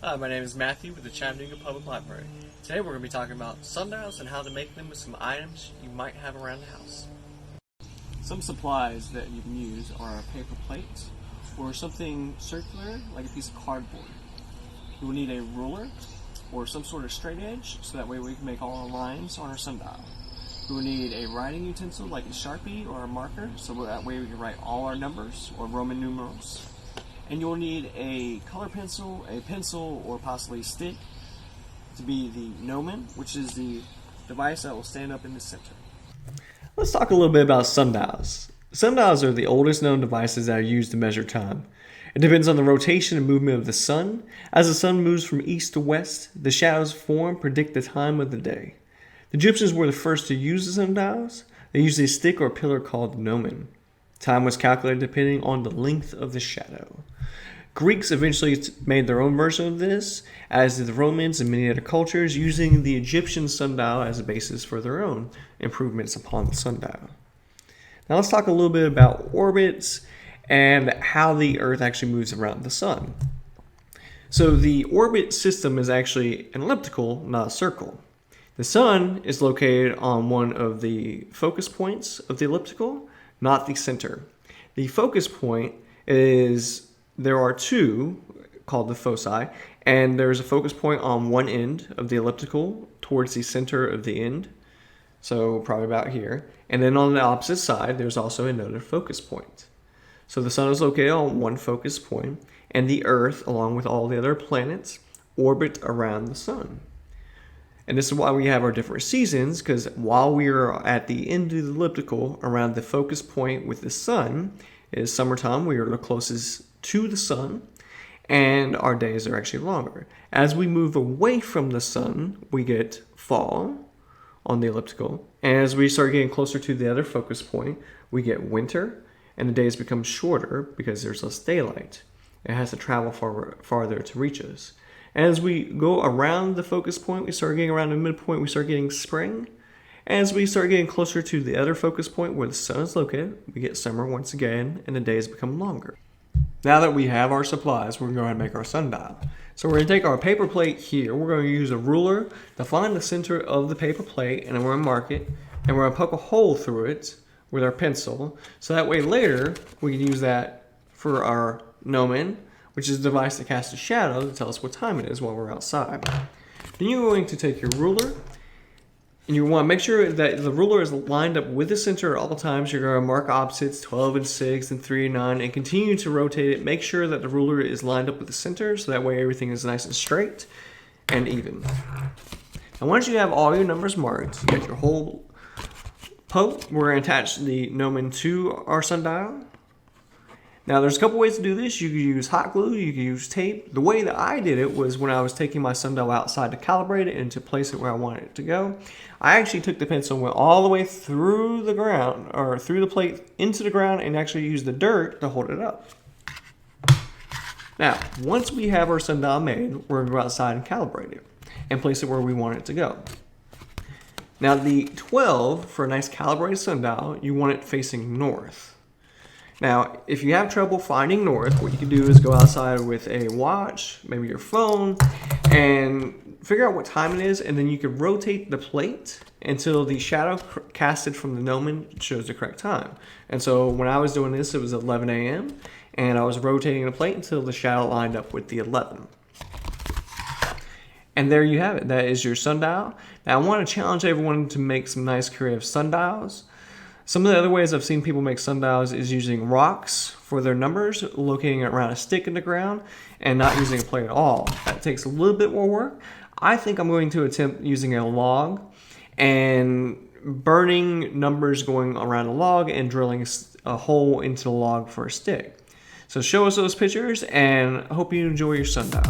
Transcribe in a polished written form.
Hi, my name is Matthew with the Chattanooga Public Library. Today we're going to be talking about sundials and how to make them with some items you might have around the house. Some supplies that you can use are paper plates or something circular like a piece of cardboard. You will need a ruler or some sort of straight edge so that way we can make all our lines on our sundial. We will need a writing utensil like a Sharpie or a marker so that way we can write all our numbers or Roman numerals. And you'll need a color pencil, a pencil, or possibly a stick to be the gnomon, which is the device that will stand up in the center. Let's talk a little bit about sundials. Sundials are the oldest known devices that are used to measure time. It depends on the rotation and movement of the sun. As the sun moves from east to west, the shadows form predict the time of the day. The Egyptians were the first to use the sundials. They used a stick or pillar called gnomon. Time was calculated depending on the length of the shadow. Greeks eventually made their own version of this, as did the Romans and many other cultures, using the Egyptian sundial as a basis for their own improvements upon the sundial. Now let's talk a little bit about orbits and how the Earth actually moves around the sun. So the orbit system is actually an elliptical, not a circle. The sun is located on one of the focus points of the elliptical, not the center. The focus point is, there are two called the foci, and there's a focus point on one end of the elliptical towards the center of the end, so probably about here. And then on the opposite side, there's also another focus point. So the sun is located on one focus point, and the Earth, along with all the other planets, orbit around the sun. And this is why we have our different seasons, because while we are at the end of the elliptical around the focus point with the sun, it is summertime, we are the closest to the sun, and our days are actually longer. As we move away from the sun, we get fall on the elliptical, and as we start getting closer to the other focus point, we get winter, and the days become shorter because there's less daylight. It has to travel farther to reach us. As we go around the focus point, we start getting around the midpoint, we start getting spring. As we start getting closer to the other focus point where the sun is located, we get summer once again, and the days become longer. Now that we have our supplies, we're going to go ahead and make our sundial. So we're going to take our paper plate here, we're going to use a ruler to find the center of the paper plate, and then we're going to mark it, and we're going to poke a hole through it with our pencil, so that way later we can use that for our gnomon, which is a device that casts a shadow to tell us what time it is while we're outside. Then you're going to take your ruler, and you want to make sure that the ruler is lined up with the center at all times. You're going to mark opposites, 12 and 6 and 3 and 9, and continue to rotate it. Make sure that the ruler is lined up with the center, so that way everything is nice and straight and even. And once you have all your numbers marked, you got your whole poke. We're going to attach the gnomon to our sundial. Now there's a couple ways to do this. You can use hot glue, you can use tape. The way that I did it was when I was taking my sundial outside to calibrate it and to place it where I wanted it to go. I actually took the pencil and went all the way through the ground, or through the plate into the ground, and actually used the dirt to hold it up. Now, once we have our sundial made, we're going to go outside and calibrate it and place it where we want it to go. Now the 12, for a nice calibrated sundial, you want it facing north. Now, if you have trouble finding north, what you can do is go outside with a watch, maybe your phone, and figure out what time it is, and then you can rotate the plate until the shadow casted from the gnomon shows the correct time. And so when I was doing this, it was 11 a.m., and I was rotating the plate until the shadow lined up with the 11. And there you have it. That is your sundial. Now, I want to challenge everyone to make some nice creative sundials. Some of the other ways I've seen people make sundials is using rocks for their numbers, locating it around a stick in the ground, and not using a plate at all. That takes a little bit more work. I think I'm going to attempt using a log and burning numbers going around a log and drilling a hole into the log for a stick. So show us those pictures, and I hope you enjoy your sundial.